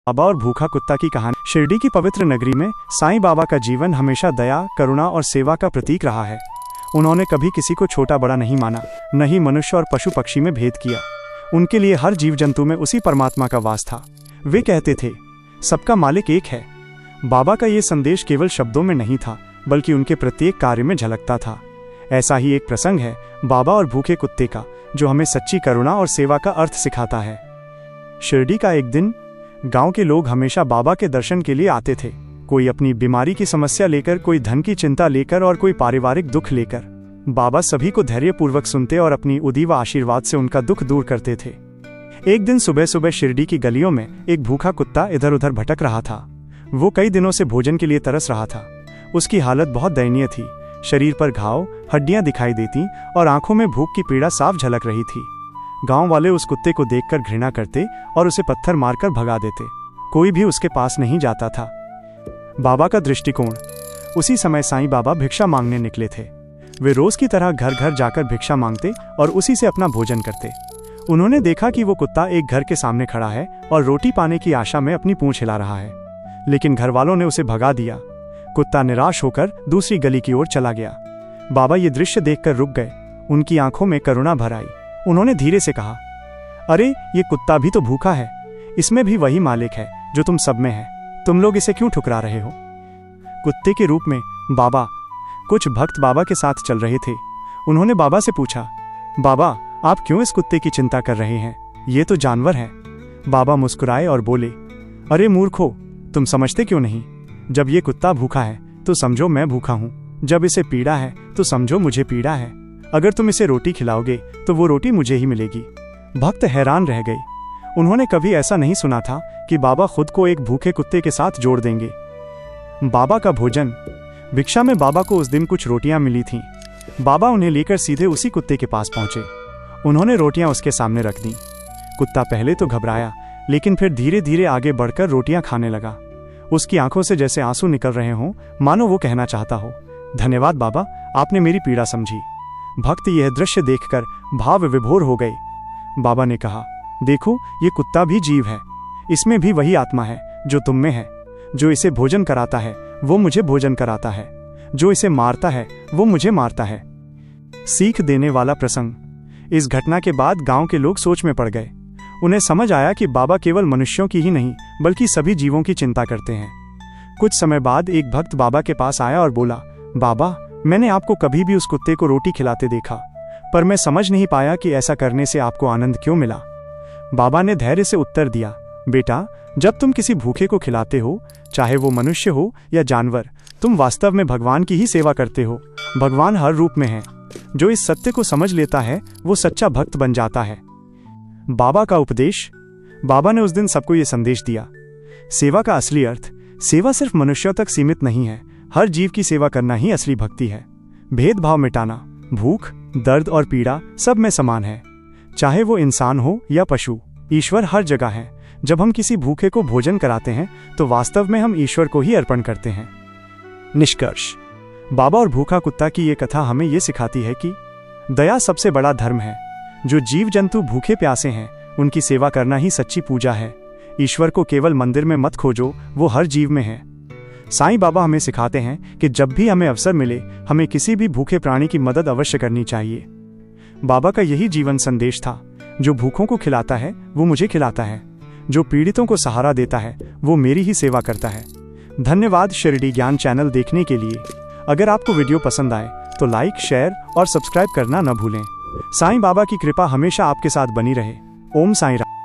बाबा और भूखा कुत्ता की कहानी। शिरडी की पवित्र नगरी में साईं बाबा का जीवन हमेशा दया, करुणा और सेवा का प्रतीक रहा है। उन्होंने कभी किसी को छोटा बड़ा नहीं माना, न ही मनुष्य और पशु पक्षी में भेद किया। उनके लिए हर जीव जंतु में उसी परमात्मा का वास था। वे कहते थे, सबका मालिक एक है। बाबा का ये संदेश केवल शब्दों में नहीं था, बल्कि उनके प्रत्येक कार्य में झलकता था। ऐसा ही एक प्रसंग है बाबा और भूखे कुत्ते का, जो हमें सच्ची करुणा और सेवा का अर्थ सिखाता है। शिरडी का एक दिन गांव के लोग हमेशा बाबा के दर्शन के लिए आते थे। कोई अपनी बीमारी की समस्या लेकर, कोई धन की चिंता लेकर और कोई पारिवारिक दुख लेकर। बाबा सभी को धैर्यपूर्वक सुनते और अपनी उदी व आशीर्वाद से उनका दुख दूर करते थे। एक दिन सुबह सुबह शिरडी की गलियों में एक भूखा कुत्ता इधर उधर भटक रहा था। वो कई दिनों से भोजन के लिए तरस रहा था। उसकी हालत बहुत दयनीय थी। शरीर पर घाव, हड्डियां दिखाई देती और आंखों में भूख की पीड़ा साफ झलक रही थी। गांव वाले उस कुत्ते को देखकर घृणा करते और उसे पत्थर मारकर भगा देते। कोई भी उसके पास नहीं जाता था। बाबा का दृष्टिकोण। उसी समय साईं बाबा भिक्षा मांगने निकले थे। वे रोज की तरह घर घर जाकर भिक्षा मांगते और उसी से अपना भोजन करते। उन्होंने देखा कि वो कुत्ता एक घर के सामने खड़ा है और रोटी पाने की आशा में अपनी पूंछ हिला रहा है, लेकिन घर वालों ने उसे भगा दिया। कुत्ता निराश होकर दूसरी गली की ओर चला गया। बाबा ये दृश्य देखकर रुक गए। उनकी आंखों में करुणा भर आई। उन्होंने धीरे से कहा, अरे ये कुत्ता भी तो भूखा है। इसमें भी वही मालिक है जो तुम सब में है। तुम लोग इसे क्यों ठुकरा रहे हो? कुत्ते के रूप में बाबा। कुछ भक्त बाबा के साथ चल रहे थे। उन्होंने बाबा से पूछा, बाबा आप क्यों इस कुत्ते की चिंता कर रहे हैं? ये तो जानवर है। बाबा मुस्कुराए और बोले, अरे मूर्खो, तुम समझते क्यों नहीं? जब ये कुत्ता भूखा है तो समझो मैं भूखा हूँ। जब इसे पीड़ा है तो समझो मुझे पीड़ा है। अगर तुम इसे रोटी खिलाओगे तो वो रोटी मुझे ही मिलेगी। भक्त हैरान रह गए। उन्होंने कभी ऐसा नहीं सुना था कि बाबा खुद को एक भूखे कुत्ते के साथ जोड़ देंगे। बाबा का भोजन। भिक्षा में बाबा को उस दिन कुछ रोटियां मिली थीं। बाबा उन्हें लेकर सीधे उसी कुत्ते के पास पहुंचे। उन्होंने रोटियां उसके सामने रख दी। कुत्ता पहले तो घबराया, लेकिन फिर धीरे धीरे आगे बढ़कर रोटियां खाने लगा। उसकी आंखों से जैसे आंसू निकल रहे हों, मानो वो कहना चाहता हो, धन्यवाद बाबा, आपने मेरी पीड़ा समझी। भक्त यह दृश्य देखकर भाव विभोर हो गए। बाबा ने कहा, देखो ये कुत्ता भी जीव है। इसमें भी वही आत्मा है जो तुम में है। जो इसे भोजन कराता है वो मुझे भोजन कराता है। जो इसे मारता है वो मुझे मारता है। सीख देने वाला प्रसंग। इस घटना के बाद गांव के लोग सोच में पड़ गए। उन्हें समझ आया कि बाबा केवल मनुष्यों की ही नहीं बल्कि सभी जीवों की चिंता करते हैं। कुछ समय बाद एक भक्त बाबा के पास आया और बोला, बाबा मैंने आपको कभी भी उस कुत्ते को रोटी खिलाते देखा, पर मैं समझ नहीं पाया कि ऐसा करने से आपको आनंद क्यों मिला। बाबा ने धैर्य से उत्तर दिया, बेटा जब तुम किसी भूखे को खिलाते हो, चाहे वो मनुष्य हो या जानवर, तुम वास्तव में भगवान की ही सेवा करते हो। भगवान हर रूप में है। जो इस सत्य को समझ लेता है वो सच्चा भक्त बन जाता है। बाबा का उपदेश। बाबा ने उस दिन सबको ये संदेश दिया, सेवा का असली अर्थ, सेवा सिर्फ मनुष्यों तक सीमित नहीं है। हर जीव की सेवा करना ही असली भक्ति है। भेदभाव मिटाना। भूख, दर्द और पीड़ा सब में समान है, चाहे वो इंसान हो या पशु। ईश्वर हर जगह है। जब हम किसी भूखे को भोजन कराते हैं तो वास्तव में हम ईश्वर को ही अर्पण करते हैं। निष्कर्ष। बाबा और भूखा कुत्ता की ये कथा हमें ये सिखाती है कि दया सबसे बड़ा धर्म है। जो जीव जंतु भूखे प्यासे हैं उनकी सेवा करना ही सच्ची पूजा है। ईश्वर को केवल मंदिर में मत खोजो, वो हर जीव में है। साईं बाबा हमें सिखाते हैं कि जब भी हमें अवसर मिले हमें किसी भी भूखे प्राणी की मदद अवश्य करनी चाहिए। बाबा का यही जीवन संदेश था, जो भूखों को खिलाता है वो मुझे खिलाता है। जो पीड़ितों को सहारा देता है वो मेरी ही सेवा करता है। धन्यवाद शिरडी ज्ञान चैनल देखने के लिए। अगर आपको वीडियो पसंद आए तो लाइक, शेयर और सब्सक्राइब करना न भूलें। साईं बाबा की कृपा हमेशा आपके साथ बनी रहे। ओम साईं राम।